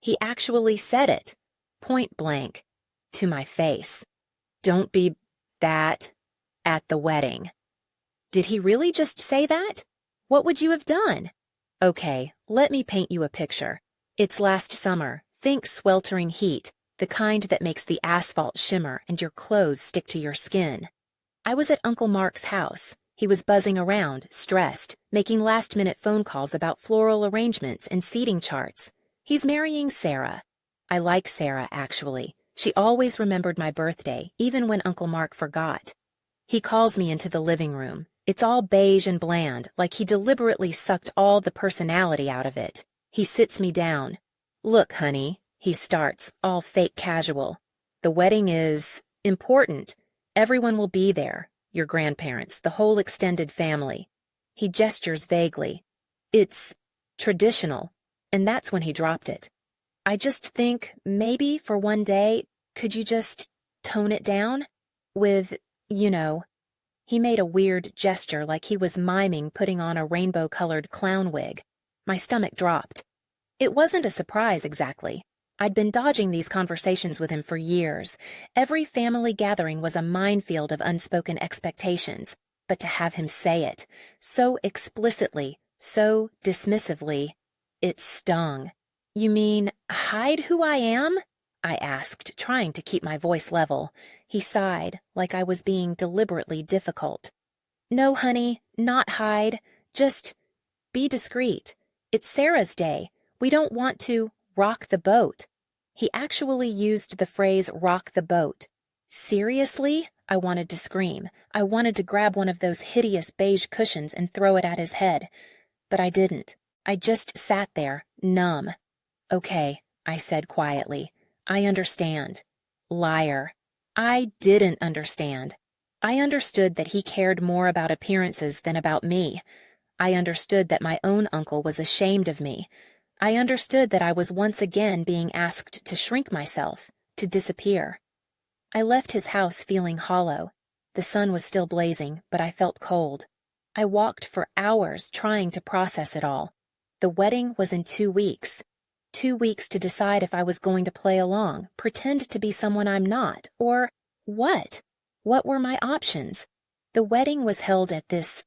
He actually said it, point blank, to my face. Don't be that at the wedding. Did he really just say that? What would you have done? Okay, let me paint you a picture. It's last summer. Think sweltering heat, the kind that makes the asphalt shimmer and your clothes stick to your skin. I was at Uncle Mark's house. He was buzzing around, stressed, making last-minute phone calls about floral arrangements and seating charts. He's marrying Sarah. I like Sarah, actually. She always remembered my birthday, even when Uncle Mark forgot. He calls me into the living room. It's all beige and bland, like he deliberately sucked all the personality out of it. He sits me down. Look, honey, he starts, all fake casual. The wedding is important. Everyone will be there. Your grandparents, the whole extended family. He gestures vaguely. It's traditional. And that's when he dropped it. I just think, maybe for one day, could you just tone it down? With, He made a weird gesture like he was miming putting on a rainbow-colored clown wig. My stomach dropped. It wasn't a surprise, exactly. I'd been dodging these conversations with him for years. Every family gathering was a minefield of unspoken expectations. But to have him say it, so explicitly, so dismissively, it stung. You mean, hide who I am? I asked, trying to keep my voice level. He sighed, like I was being deliberately difficult. No, honey, not hide. Just be discreet. It's Sarah's day. We don't want to rock the boat. He actually used the phrase rock the boat. Seriously? I wanted to scream. I wanted to grab one of those hideous beige cushions and throw it at his head. But I didn't. I just sat there, numb. Okay, I said quietly. I understand. Liar. I didn't understand. I understood that he cared more about appearances than about me. I understood that my own uncle was ashamed of me. I understood that I was once again being asked to shrink myself, to disappear. I left his house feeling hollow. The sun was still blazing, but I felt cold. I walked for hours trying to process it all. The wedding was in 2 weeks. 2 weeks to decide if I was going to play along, pretend to be someone I'm not, or what? What were my options? The wedding was held at this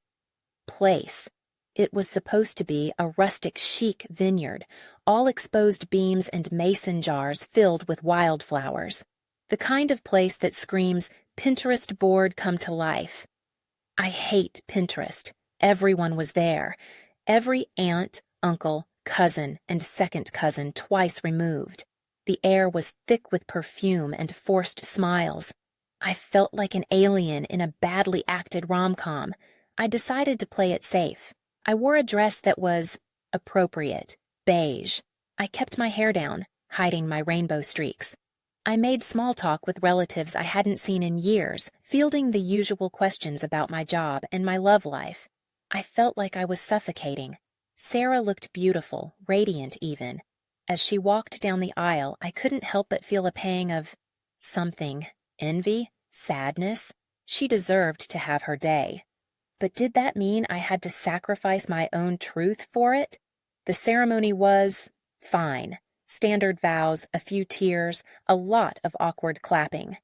place. It was supposed to be a rustic chic vineyard, all exposed beams and mason jars filled with wildflowers. The kind of place that screams, Pinterest board come to life. I hate Pinterest. Everyone was there. Every aunt, uncle, cousin, and second cousin twice removed. The air was thick with perfume and forced smiles. I felt like an alien in a badly acted rom-com. I decided to play it safe. I wore a dress that was appropriate, beige. I kept my hair down, hiding my rainbow streaks. I made small talk with relatives I hadn't seen in years, fielding the usual questions about my job and my love life. I felt like I was suffocating. Sarah looked beautiful, radiant even. As she walked down the aisle, I couldn't help but feel a pang of something. Envy? Sadness? She deserved to have her day. But did that mean I had to sacrifice my own truth for it? The ceremony was fine. Standard vows, a few tears, a lot of awkward clapping.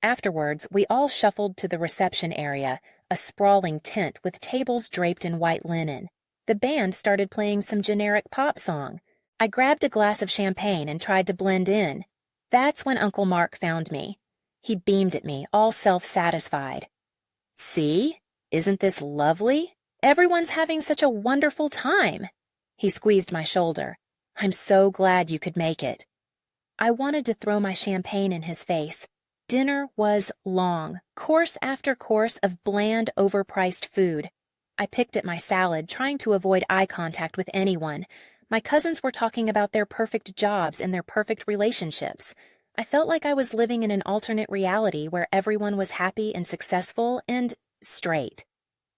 Afterwards, we all shuffled to the reception area, a sprawling tent with tables draped in white linen. The band started playing some generic pop song. I grabbed a glass of champagne and tried to blend in. That's when Uncle Mark found me. He beamed at me, all self-satisfied. See? Isn't this lovely? Everyone's having such a wonderful time. He squeezed my shoulder. I'm so glad you could make it. I wanted to throw my champagne in his face. Dinner was long, course after course of bland, overpriced food. I picked at my salad, trying to avoid eye contact with anyone. My cousins were talking about their perfect jobs and their perfect relationships. I felt like I was living in an alternate reality where everyone was happy and successful and straight.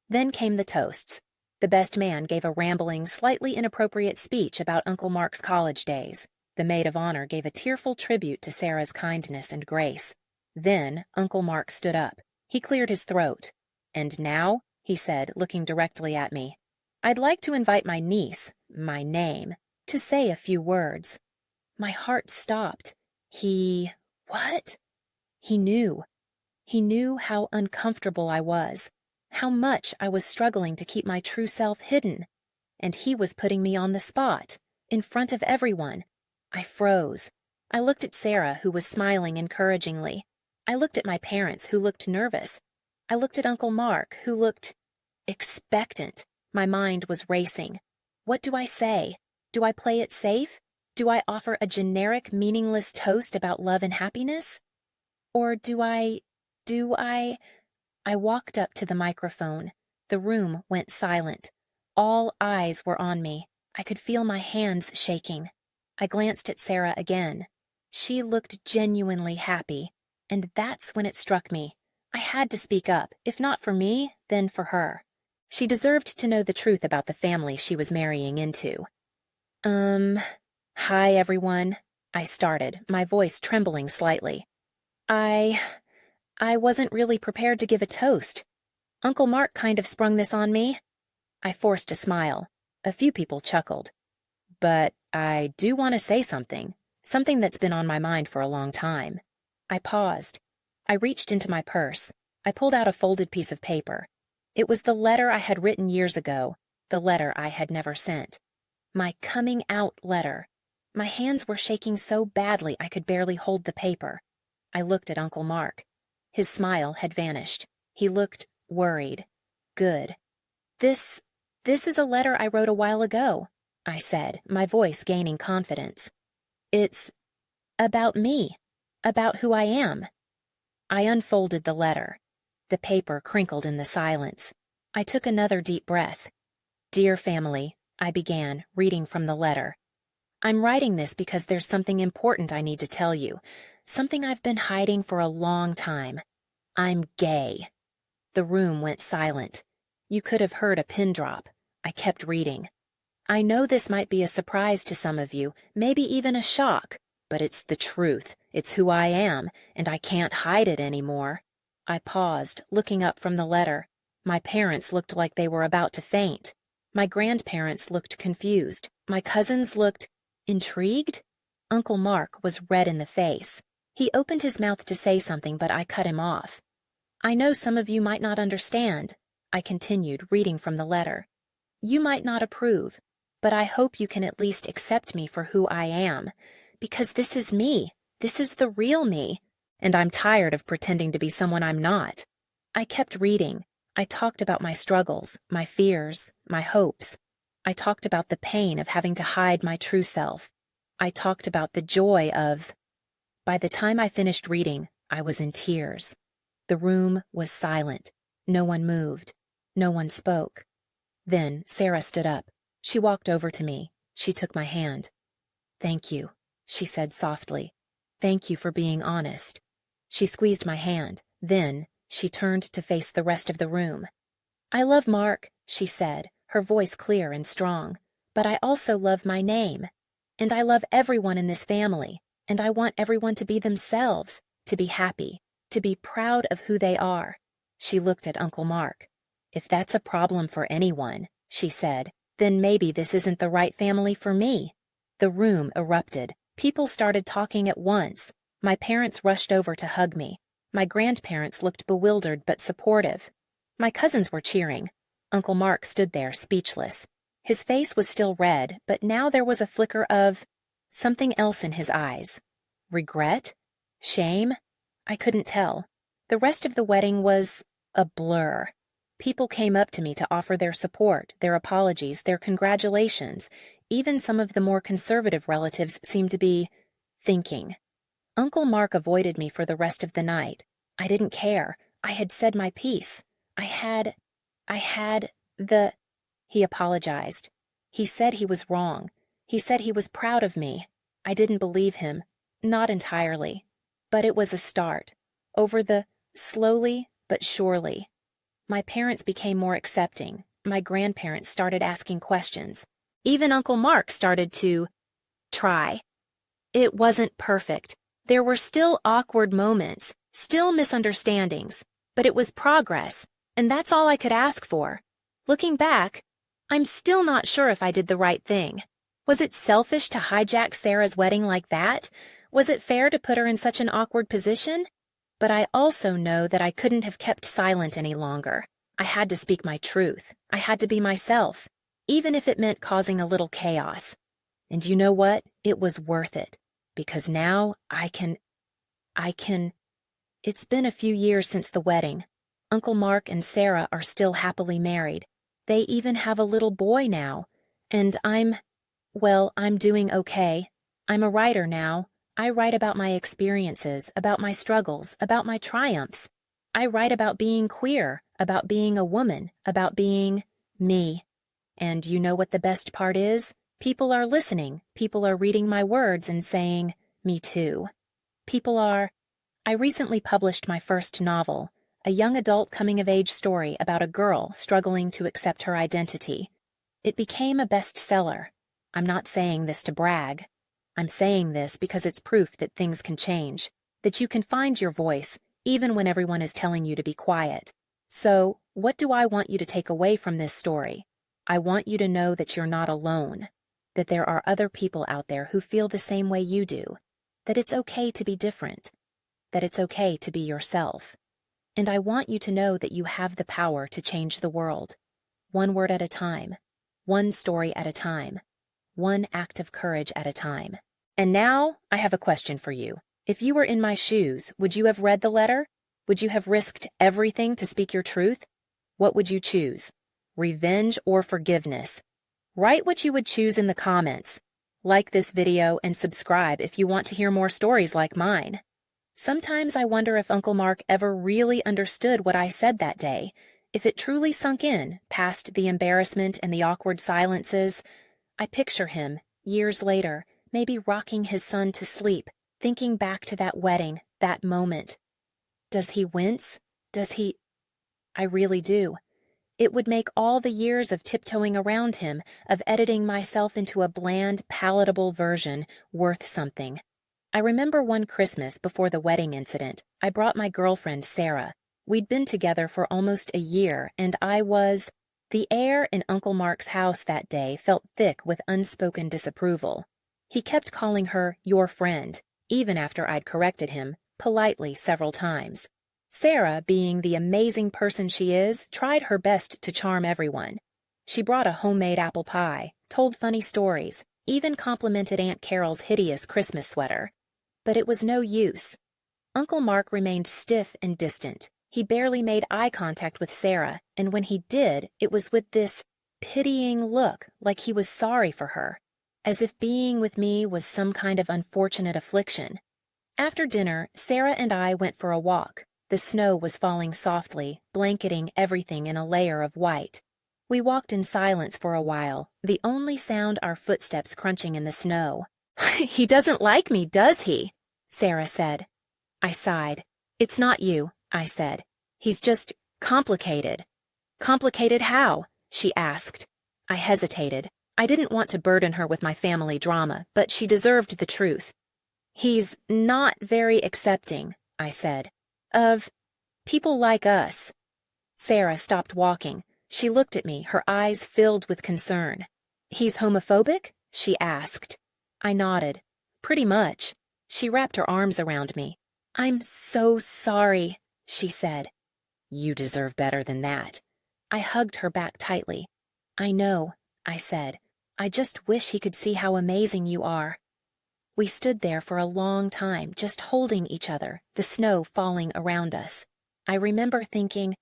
Then came the toasts. The best man gave a rambling, slightly inappropriate speech about Uncle Mark's college days. The maid of honor gave a tearful tribute to Sarah's kindness and grace. Then Uncle Mark stood up. He cleared his throat. And now, he said, looking directly at me, I'd like to invite my niece, my name, to say a few words. My heart stopped. What? He knew. He knew how uncomfortable I was, how much I was struggling to keep my true self hidden, and he was putting me on the spot, in front of everyone. I froze. I looked at Sarah, who was smiling encouragingly. I looked at my parents, who looked nervous. I looked at Uncle Mark, who looked expectant. My mind was racing. What do I say? Do I play it safe? Do I offer a generic, meaningless toast about love and happiness? Or do I... I walked up to the microphone. The room went silent. All eyes were on me. I could feel my hands shaking. I glanced at Sarah again. She looked genuinely happy, and that's when it struck me. I had to speak up, if not for me, then for her. She deserved to know the truth about the family she was marrying into. Hi, everyone, I started, my voice trembling slightly. I wasn't really prepared to give a toast. Uncle Mark kind of sprung this on me. I forced a smile. A few people chuckled. But I do want to say something that's been on my mind for a long time. I paused. I reached into my purse. I pulled out a folded piece of paper. It was the letter I had written years ago, the letter I had never sent. My coming out letter. My hands were shaking so badly I could barely hold the paper. I looked at Uncle Mark. His smile had vanished. He looked worried. Good. This is a letter I wrote a while ago, I said, my voice gaining confidence. It's about me, about who I am. I unfolded the letter. The paper crinkled in the silence. I took another deep breath. Dear family, I began, reading from the letter. I'm writing this because there's something important I need to tell you, something I've been hiding for a long time. I'm gay. The room went silent. You could have heard a pin drop. I kept reading. I know this might be a surprise to some of you, maybe even a shock, but it's the truth. It's who I am, and I can't hide it anymore. I paused, looking up from the letter. My parents looked like they were about to faint. My grandparents looked confused. My cousins looked intrigued. Uncle Mark was red in the face. He opened his mouth to say something, but I cut him off. I know some of you might not understand, I continued, reading from the letter. You might not approve, but I hope you can at least accept me for who I am, because this is me. This is the real me, and I'm tired of pretending to be someone I'm not. I kept reading. I talked about my struggles, my fears, my hopes. I talked about the pain of having to hide my true self. I talked about the joy of... By the time I finished reading, I was in tears. The room was silent. No one moved. No one spoke. Then Sarah stood up. She walked over to me. She took my hand. Thank you, she said softly. Thank you for being honest. She squeezed my hand. Then she turned to face the rest of the room. I love Mark, she said, her voice clear and strong. But I also love my name. And I love everyone in this family. And I want everyone to be themselves, to be happy, to be proud of who they are. She looked at Uncle Mark. If that's a problem for anyone, she said, then maybe this isn't the right family for me. The room erupted. People started talking at once. My parents rushed over to hug me. My grandparents looked bewildered but supportive. My cousins were cheering. Uncle Mark stood there, speechless. His face was still red, but now there was a flicker of something else in his eyes. Regret? Shame? I couldn't tell. The rest of the wedding was a blur. People came up to me to offer their support, their apologies, their congratulations. Even some of the more conservative relatives seemed to be thinking. Uncle Mark avoided me for the rest of the night. I didn't care. I had said my piece. He apologized. He said he was wrong. He said he was proud of me. I didn't believe him. Not entirely. But it was a start. Slowly but surely. My parents became more accepting. My grandparents started asking questions. Even Uncle Mark started to try. It wasn't perfect. There were still awkward moments, still misunderstandings, but it was progress, and that's all I could ask for. Looking back, I'm still not sure if I did the right thing. Was it selfish to hijack Sarah's wedding like that? Was it fair to put her in such an awkward position? But I also know that I couldn't have kept silent any longer. I had to speak my truth. I had to be myself, even if it meant causing a little chaos. And you know what? It was worth it, because now I can... It's been a few years since the wedding. Uncle Mark and Sarah are still happily married. They even have a little boy now. And I'm doing okay. I'm a writer now. I write about my experiences, about my struggles, about my triumphs. I write about being queer, about being a woman, about being me. And you know what the best part is? People are listening. People are reading my words and saying, me too. I recently published my first novel, a young adult coming-of-age story about a girl struggling to accept her identity. It became a bestseller. I'm not saying this to brag. I'm saying this because it's proof that things can change, that you can find your voice even when everyone is telling you to be quiet. So, what do I want you to take away from this story? I want you to know that you're not alone, that there are other people out there who feel the same way you do, that it's okay to be different, that it's okay to be yourself. And I want you to know that you have the power to change the world, one word at a time, one story at a time, one act of courage at a time. And now, I have a question for you. If you were in my shoes, would you have read the letter? Would you have risked everything to speak your truth? What would you choose? Revenge or forgiveness? Write what you would choose in the comments. Like this video and subscribe if you want to hear more stories like mine. Sometimes I wonder if Uncle Mark ever really understood what I said that day, if it truly sunk in, past the embarrassment and the awkward silences. I picture him, years later, maybe rocking his son to sleep, thinking back to that wedding, that moment. Does he wince? I really do. It would make all the years of tiptoeing around him, of editing myself into a bland, palatable version, worth something. I remember one Christmas before the wedding incident, I brought my girlfriend, Sarah. We'd been together for almost a year, and the air in Uncle Mark's house that day felt thick with unspoken disapproval. He kept calling her your friend, even after I'd corrected him, politely several times. Sarah, being the amazing person she is, tried her best to charm everyone. She brought a homemade apple pie, told funny stories, even complimented Aunt Carol's hideous Christmas sweater. But it was no use. Uncle Mark remained stiff and distant. He barely made eye contact with Sarah, and when he did, it was with this pitying look, like he was sorry for her, as if being with me was some kind of unfortunate affliction. After dinner, Sarah and I went for a walk. The snow was falling softly, blanketing everything in a layer of white. We walked in silence for a while, the only sound our footsteps crunching in the snow. "He doesn't like me, does he?" Sarah said. I sighed. "It's not you," I said. "He's just complicated." "Complicated how?" she asked. I hesitated. I didn't want to burden her with my family drama, but she deserved the truth. "He's not very accepting," I said, "of people like us." Sarah stopped walking. She looked at me, her eyes filled with concern. "He's homophobic?" she asked. I nodded. "Pretty much." She wrapped her arms around me. "I'm so sorry," she said. "You deserve better than that." I hugged her back tightly. "I know," I said. "I just wish he could see how amazing you are." We stood there for a long time, just holding each other, the snow falling around us. I remember thinking,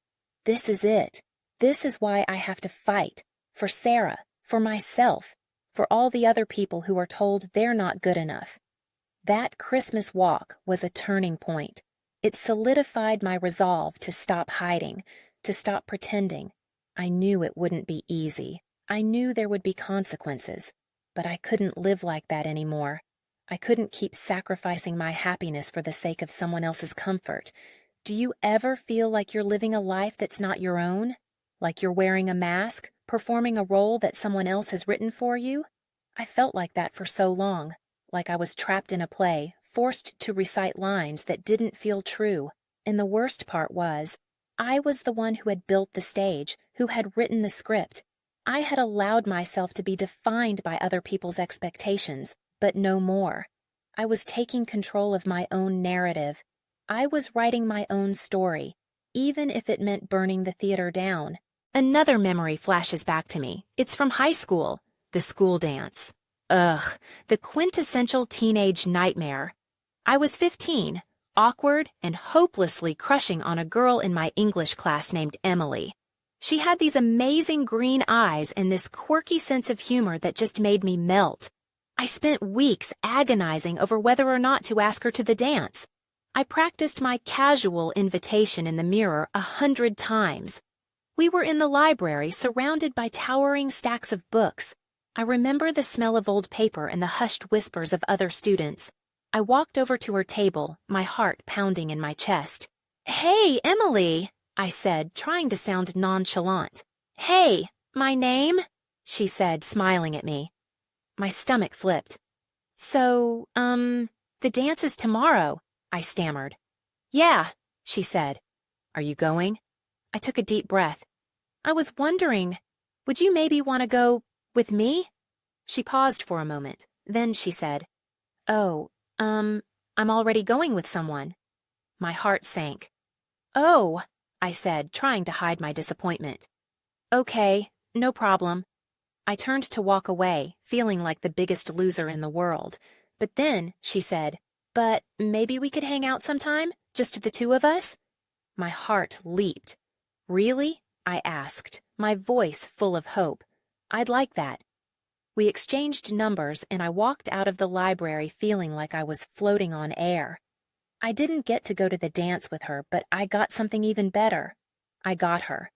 this is it. This is why I have to fight. For Sarah, for myself, for all the other people who are told they're not good enough. That Christmas walk was a turning point. It solidified my resolve to stop hiding, to stop pretending. I knew it wouldn't be easy. I knew there would be consequences, but I couldn't live like that anymore. I couldn't keep sacrificing my happiness for the sake of someone else's comfort. Do you ever feel like you're living a life that's not your own? Like you're wearing a mask, performing a role that someone else has written for you? I felt like that for so long, like I was trapped in a play, forced to recite lines that didn't feel true. And the worst part was, I was the one who had built the stage, who had written the script. I had allowed myself to be defined by other people's expectations, but no more. I was taking control of my own narrative. I was writing my own story, even if it meant burning the theater down. Another memory flashes back to me. It's from high school, the school dance. Ugh, the quintessential teenage nightmare. I was 15, awkward and hopelessly crushing on a girl in my English class named Emily. She had these amazing green eyes and this quirky sense of humor that just made me melt. I spent weeks agonizing over whether or not to ask her to the dance. I practiced my casual invitation in the mirror 100 times. We were in the library, surrounded by towering stacks of books. I remember the smell of old paper and the hushed whispers of other students. I walked over to her table, my heart pounding in my chest. "Hey, Emily," I said, trying to sound nonchalant. "Hey, my name?" she said, smiling at me. My stomach flipped. "So, the dance is tomorrow," I stammered. "Yeah," she said. "Are you going?" I took a deep breath. "I was wondering, would you maybe want to go with me?" She paused for a moment. Then she said, "Oh, I'm already going with someone." My heart sank. "Oh," I said, trying to hide my disappointment. "Okay, no problem." I turned to walk away, feeling like the biggest loser in the world. But then she said, "But maybe we could hang out sometime, just the two of us?" My heart leaped. "Really?" I asked, my voice full of hope. "I'd like that." We exchanged numbers, and I walked out of the library feeling like I was floating on air. I didn't get to go to the dance with her, but I got something even better. I got her.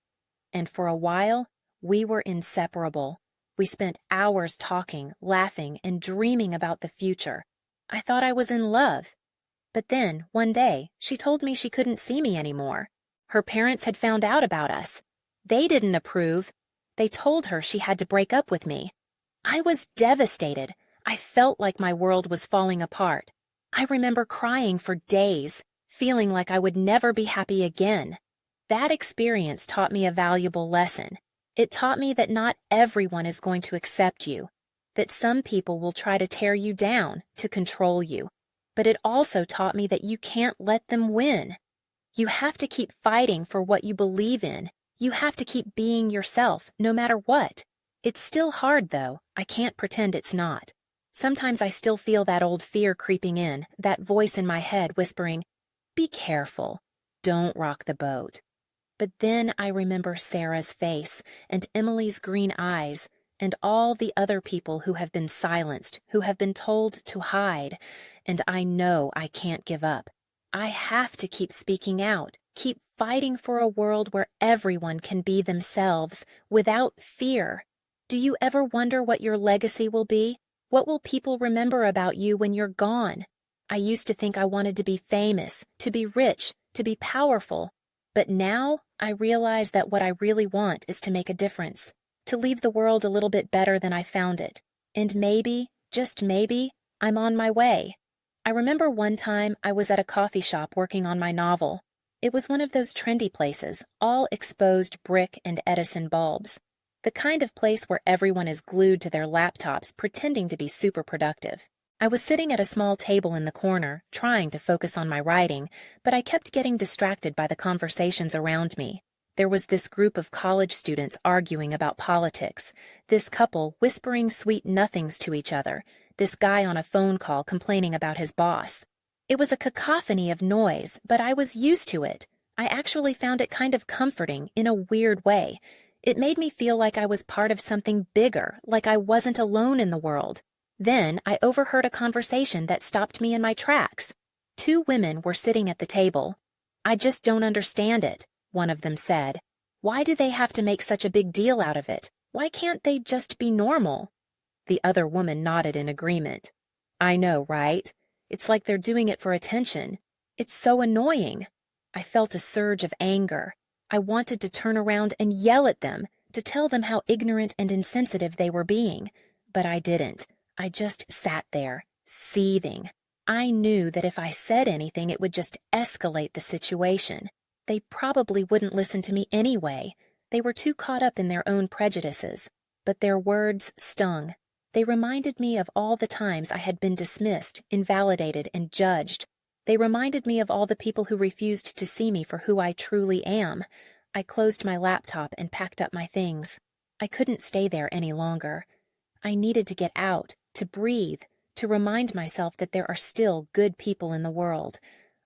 And for a while, we were inseparable. We spent hours talking, laughing, and dreaming about the future. I thought I was in love. But then, one day, she told me she couldn't see me anymore. Her parents had found out about us. They didn't approve. They told her she had to break up with me. I was devastated. I felt like my world was falling apart. I remember crying for days, feeling like I would never be happy again. That experience taught me a valuable lesson. It taught me that not everyone is going to accept you, that some people will try to tear you down, to control you. But it also taught me that you can't let them win. You have to keep fighting for what you believe in. You have to keep being yourself, no matter what. It's still hard, though. I can't pretend it's not. Sometimes I still feel that old fear creeping in, that voice in my head whispering, "Be careful. Don't rock the boat." But then I remember Sarah's face, and Emily's green eyes, and all the other people who have been silenced, who have been told to hide, and I know I can't give up. I have to keep speaking out, keep fighting for a world where everyone can be themselves, without fear. Do you ever wonder what your legacy will be? What will people remember about you when you're gone? I used to think I wanted to be famous, to be rich, to be powerful. But now I realize that what I really want is to make a difference, to leave the world a little bit better than I found it. And maybe, just maybe, I'm on my way. I remember one time I was at a coffee shop working on my novel. It was one of those trendy places, all exposed brick and Edison bulbs. The kind of place where everyone is glued to their laptops pretending to be super productive. I was sitting at a small table in the corner, trying to focus on my writing, but I kept getting distracted by the conversations around me. There was this group of college students arguing about politics, this couple whispering sweet nothings to each other, this guy on a phone call complaining about his boss. It was a cacophony of noise, but I was used to it. I actually found it kind of comforting in a weird way. It made me feel like I was part of something bigger, like I wasn't alone in the world. Then I overheard a conversation that stopped me in my tracks. Two women were sitting at the table. "I just don't understand it," one of them said. "Why do they have to make such a big deal out of it? Why can't they just be normal?" The other woman nodded in agreement. "I know, right? It's like they're doing it for attention. It's so annoying." I felt a surge of anger. I wanted to turn around and yell at them, to tell them how ignorant and insensitive they were being. But I didn't. I just sat there, seething. I knew that if I said anything, it would just escalate the situation. They probably wouldn't listen to me anyway. They were too caught up in their own prejudices. but their words stung. They reminded me of all the times I had been dismissed, invalidated, and judged. They reminded me of all the people who refused to see me for who I truly am. I closed my laptop and packed up my things. I couldn't stay there any longer. I needed to get out, to breathe, to remind myself that there are still good people in the world.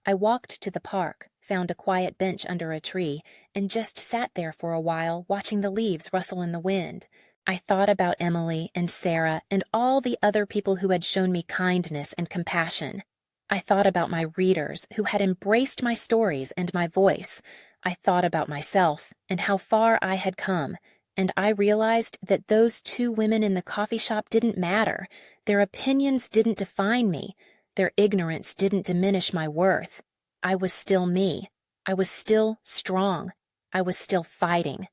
I walked to the park, found a quiet bench under a tree, and just sat there for a while, watching the leaves rustle in the wind. I thought about Emily and Sarah and all the other people who had shown me kindness and compassion. I thought about my readers who had embraced my stories and my voice. I thought about myself and how far I had come, and I realized that those two women in the coffee shop didn't matter. Their opinions didn't define me. Their ignorance didn't diminish my worth. I was still me. I was still strong. I was still fighting.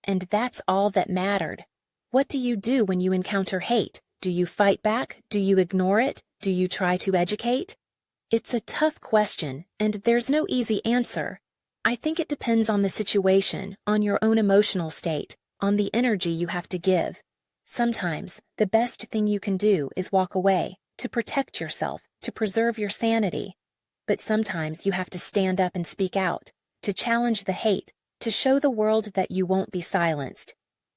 And that's all that mattered. What do you do when you encounter hate? Do you fight back? Do you ignore it? Do you try to educate? It's a tough question, and there's no easy answer. I think it depends on the situation, on your own emotional state, on the energy you have to give. Sometimes, the best thing you can do is walk away, to protect yourself, to preserve your sanity. But sometimes you have to stand up and speak out, to challenge the hate, to show the world that you won't be silenced.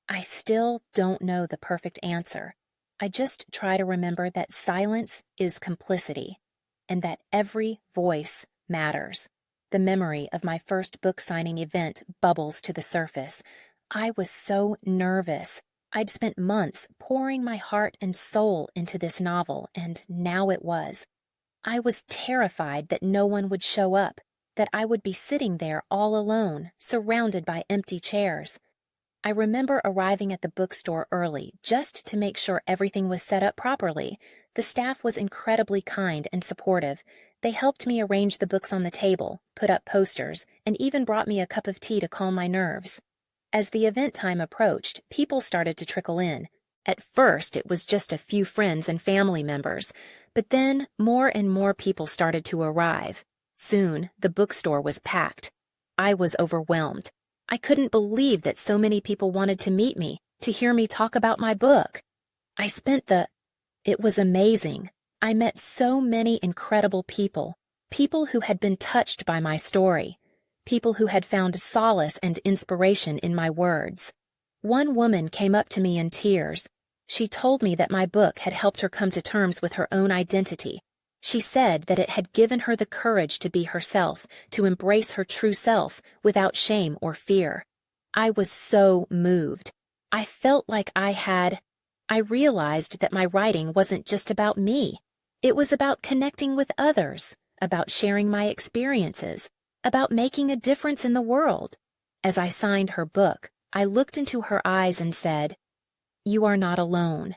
I still don't know the perfect answer. I just try to remember that silence is complicity, and that every voice matters. The memory of my first book signing event bubbles to the surface. I was so nervous. I'd spent months pouring my heart and soul into this novel, and now it was. I was terrified that no one would show up, that I would be sitting there all alone, surrounded by empty chairs. I remember arriving at the bookstore early just to make sure everything was set up properly. The staff was incredibly kind and supportive. They helped me arrange the books on the table, put up posters, and even brought me a cup of tea to calm my nerves. As the event time approached, people started to trickle in. At first, it was just a few friends and family members, but then more and more people started to arrive. Soon, the bookstore was packed. I was overwhelmed. I couldn't believe that so many people wanted to meet me, to hear me talk about my book. It was amazing. I met so many incredible people, people who had been touched by my story, people who had found solace and inspiration in my words. One woman came up to me in tears. She told me that my book had helped her come to terms with her own identity. She said that it had given her the courage to be herself, to embrace her true self without shame or fear. I was so moved. I felt like I realized that my writing wasn't just about me. It was about connecting with others, about sharing my experiences, about making a difference in the world. As I signed her book, I looked into her eyes and said, "You are not alone."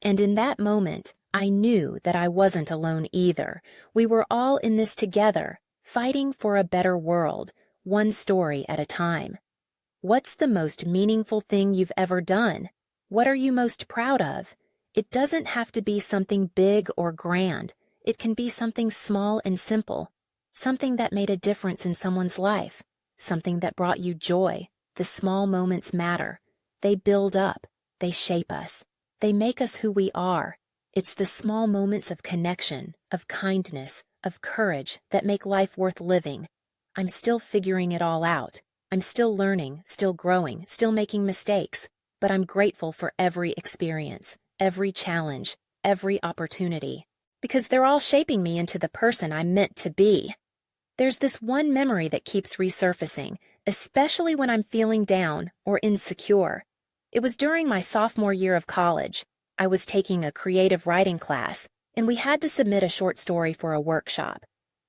And in that moment, I knew that I wasn't alone either. We were all in this together, fighting for a better world, one story at a time. What's the most meaningful thing you've ever done? What are you most proud of? It doesn't have to be something big or grand. It can be something small and simple, something that made a difference in someone's life, something that brought you joy. The small moments matter. They build up. They shape us. They make us who we are. It's the small moments of connection, of kindness, of courage that make life worth living. I'm still figuring it all out. I'm still learning, still growing, still making mistakes, but I'm grateful for every experience, every challenge, every opportunity, because they're all shaping me into the person I'm meant to be. There's this one memory that keeps resurfacing, especially when I'm feeling down or insecure. It was during my sophomore year of college. I was taking a creative writing class, and we had to submit a short story for a workshop.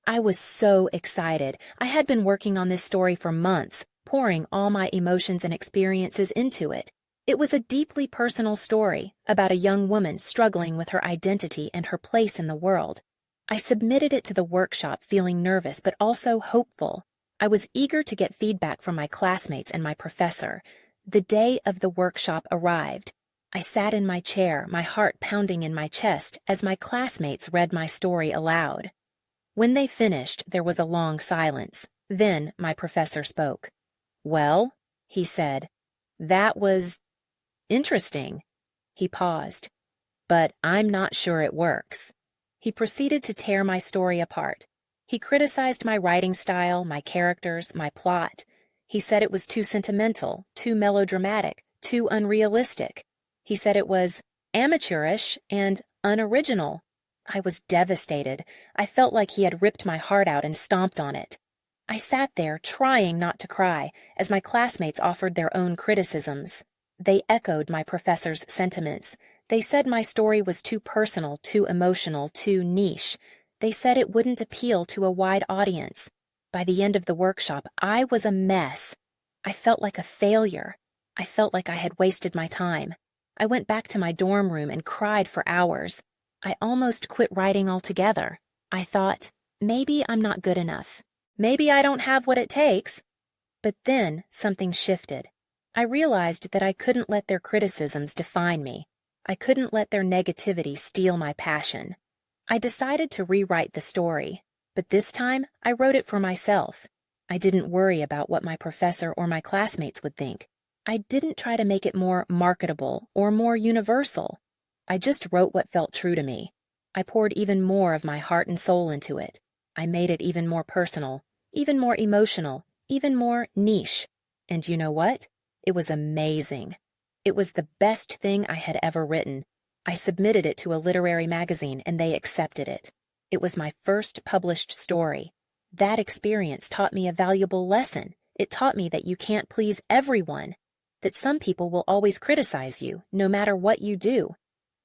I was so excited. I had been working on this story for months, pouring all my emotions and experiences into it. It was a deeply personal story about a young woman struggling with her identity and her place in the world. I submitted it to the workshop feeling nervous but also hopeful. I was eager to get feedback from my classmates and my professor. The day of the workshop arrived. I sat in my chair, my heart pounding in my chest as my classmates read my story aloud. When they finished, there was a long silence. Then my professor spoke. "Well," he said, "that was Interesting. He paused. But I'm not sure it works. He proceeded to tear my story apart. He criticized my writing style, my characters, my plot. He said it was too sentimental, too melodramatic, too unrealistic. He said it was amateurish and unoriginal. I was devastated. I felt like he had ripped my heart out and stomped on it. I sat there, trying not to cry, as my classmates offered their own criticisms. They echoed my professor's sentiments. They said my story was too personal, too emotional, too niche. They said it wouldn't appeal to a wide audience. By the end of the workshop, I was a mess. I felt like a failure. I felt like I had wasted my time. I went back to my dorm room and cried for hours. I almost quit writing altogether. I thought, maybe I'm not good enough. Maybe I don't have what it takes. But then something shifted. I realized that I couldn't let their criticisms define me. I couldn't let their negativity steal my passion. I decided to rewrite the story, but this time I wrote it for myself. I didn't worry about what my professor or my classmates would think. I didn't try to make it more marketable or more universal. I just wrote what felt true to me. I poured even more of my heart and soul into it. I made it even more personal, even more emotional, even more niche. And you know what? It was amazing. It was the best thing I had ever written. I submitted it to a literary magazine and they accepted it. It was my first published story. That experience taught me a valuable lesson. It taught me that you can't please everyone, that some people will always criticize you, no matter what you do.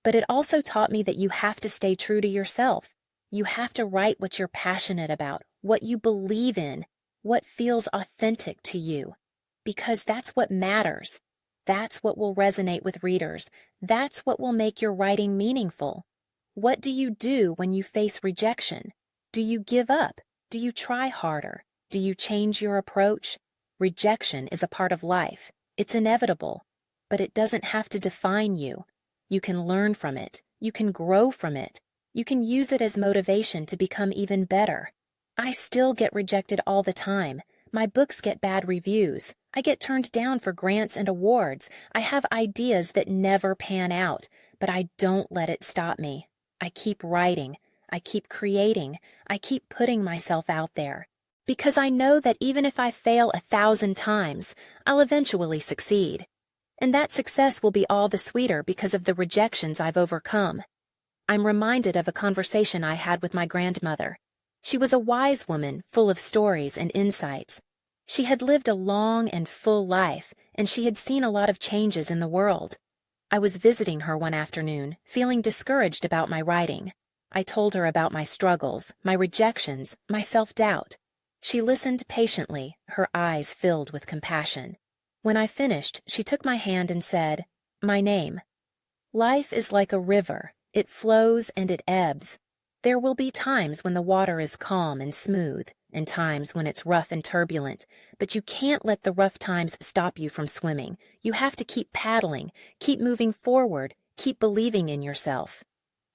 But it also taught me that you have to stay true to yourself. You have to write what you're passionate about, what you believe in, what feels authentic to you. Because that's what matters. That's what will resonate with readers. That's what will make your writing meaningful. What do you do when you face rejection? Do you give up? Do you try harder? Do you change your approach? Rejection is a part of life. It's inevitable, but it doesn't have to define you. You can learn from it. You can grow from it. You can use it as motivation to become even better. I still get rejected all the time. My books get bad reviews. I get turned down for grants and awards. I have ideas that never pan out, but I don't let it stop me. I keep writing. I keep creating. I keep putting myself out there. Because I know that even if I fail 1,000 times, I'll eventually succeed. And that success will be all the sweeter because of the rejections I've overcome. I'm reminded of a conversation I had with my grandmother. She was a wise woman, full of stories and insights. She had lived a long and full life, and she had seen a lot of changes in the world. I was visiting her one afternoon, feeling discouraged about my writing. I told her about my struggles, my rejections, my self-doubt. She listened patiently, her eyes filled with compassion. When I finished, she took my hand and said, "My name. Life is like a river. It flows and it ebbs. There will be times when the water is calm and smooth, and times when it's rough and turbulent, but you can't let the rough times stop you from swimming. You have to keep paddling, keep moving forward, keep believing in yourself."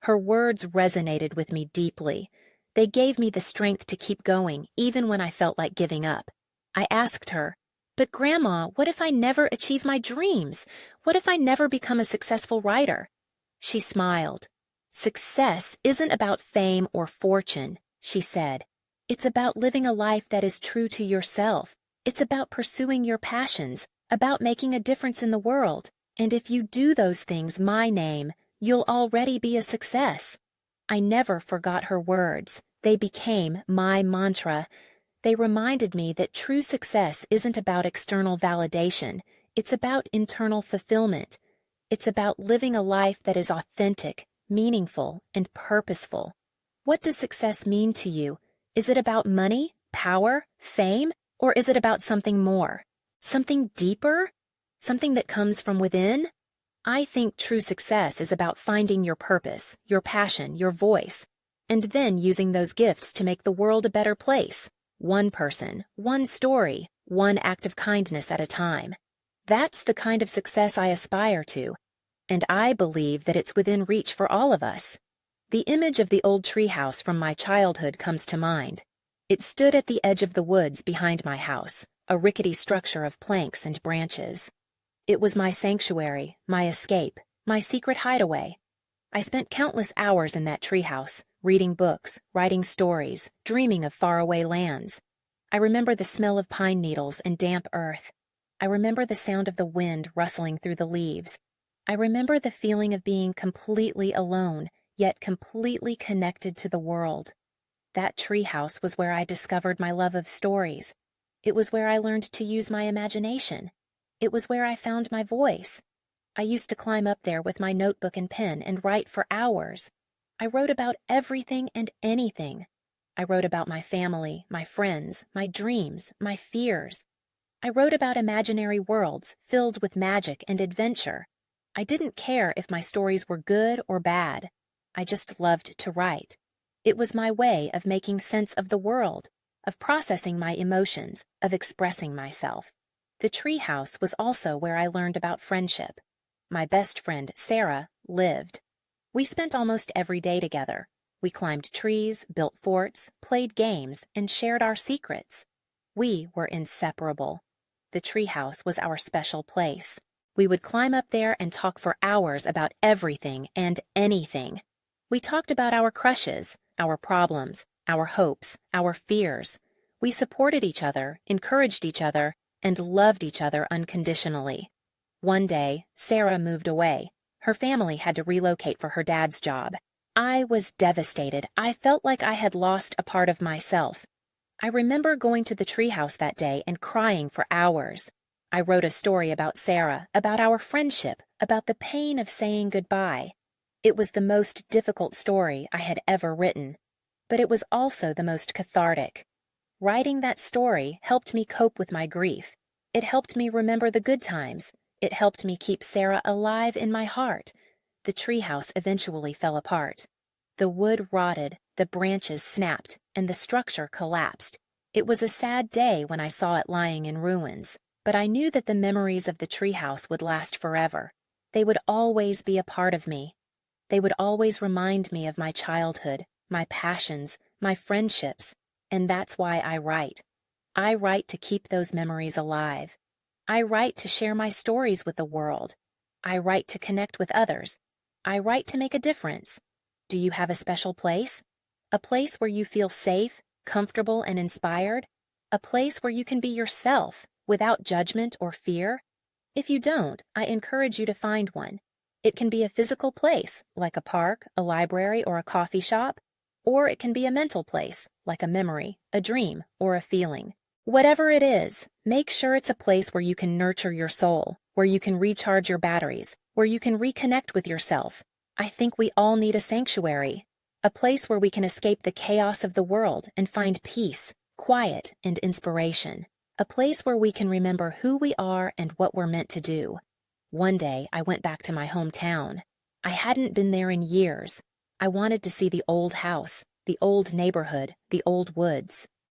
Her words resonated with me deeply. They gave me the strength to keep going, even when I felt like giving up. I asked her, "But Grandma, what if I never achieve my dreams? What if I never become a successful writer?" She smiled. "Success isn't about fame or fortune," she said. "It's about living a life that is true to yourself. It's about pursuing your passions, about making a difference in the world. And if you do those things my name, you'll already be a success." I never forgot her words. They became my mantra. They reminded me that true success isn't about external validation. It's about internal fulfillment. It's about living a life that is authentic, meaningful, and purposeful. What does success mean to you? Is it about money, power, fame, or is it about something more? Something deeper? Something that comes from within? I think true success is about finding your purpose, your passion, your voice, and then using those gifts to make the world a better place. One person, one story, one act of kindness at a time. That's the kind of success I aspire to, and I believe that it's within reach for all of us. The image of the old treehouse from my childhood comes to mind. It stood at the edge of the woods behind my house, a rickety structure of planks and branches. It was my sanctuary, my escape, my secret hideaway. I spent countless hours in that treehouse, reading books, writing stories, dreaming of faraway lands. I remember the smell of pine needles and damp earth. I remember the sound of the wind rustling through the leaves. I remember the feeling of being completely alone, yet completely connected to the world. That treehouse was where I discovered my love of stories. It was where I learned to use my imagination. It was where I found my voice. I used to climb up there with my notebook and pen and write for hours. I wrote about everything and anything. I wrote about my family, my friends, my dreams, my fears. I wrote about imaginary worlds filled with magic and adventure. I didn't care if my stories were good or bad. I just loved to write. It was my way of making sense of the world, of processing my emotions, of expressing myself. The treehouse was also where I learned about friendship. My best friend, Sarah, lived. We spent almost every day together. We climbed trees, built forts, played games, and shared our secrets. We were inseparable. The treehouse was our special place. We would climb up there and talk for hours about everything and anything. We talked about our crushes, our problems, our hopes, our fears. We supported each other, encouraged each other, and loved each other unconditionally. One day, Sarah moved away. Her family had to relocate for her dad's job. I was devastated. I felt like I had lost a part of myself. I remember going to the treehouse that day and crying for hours. I wrote a story about Sarah, about our friendship, about the pain of saying goodbye. It was the most difficult story I had ever written, but it was also the most cathartic. Writing that story helped me cope with my grief. It helped me remember the good times. It helped me keep Sarah alive in my heart. The treehouse eventually fell apart. The wood rotted, the branches snapped, and the structure collapsed. It was a sad day when I saw it lying in ruins, but I knew that the memories of the treehouse would last forever. They would always be a part of me. They would always remind me of my childhood, my passions, my friendships, and that's why I write. I write to keep those memories alive. I write to share my stories with the world. I write to connect with others. I write to make a difference. Do you have a special place? A place where you feel safe, comfortable, and inspired? A place where you can be yourself without judgment or fear? If you don't, I encourage you to find one. It can be a physical place, like a park, a library, or a coffee shop, or it can be a mental place, like a memory, a dream, or a feeling. Whatever it is, make sure it's a place where you can nurture your soul, where you can recharge your batteries, where you can reconnect with yourself. I think we all need a sanctuary, a place where we can escape the chaos of the world and find peace, quiet, and inspiration. A place where we can remember who we are and what we're meant to do. One day, I went back to my hometown. I hadn't been there in years. I wanted to see the old house, the old neighborhood, the old woods.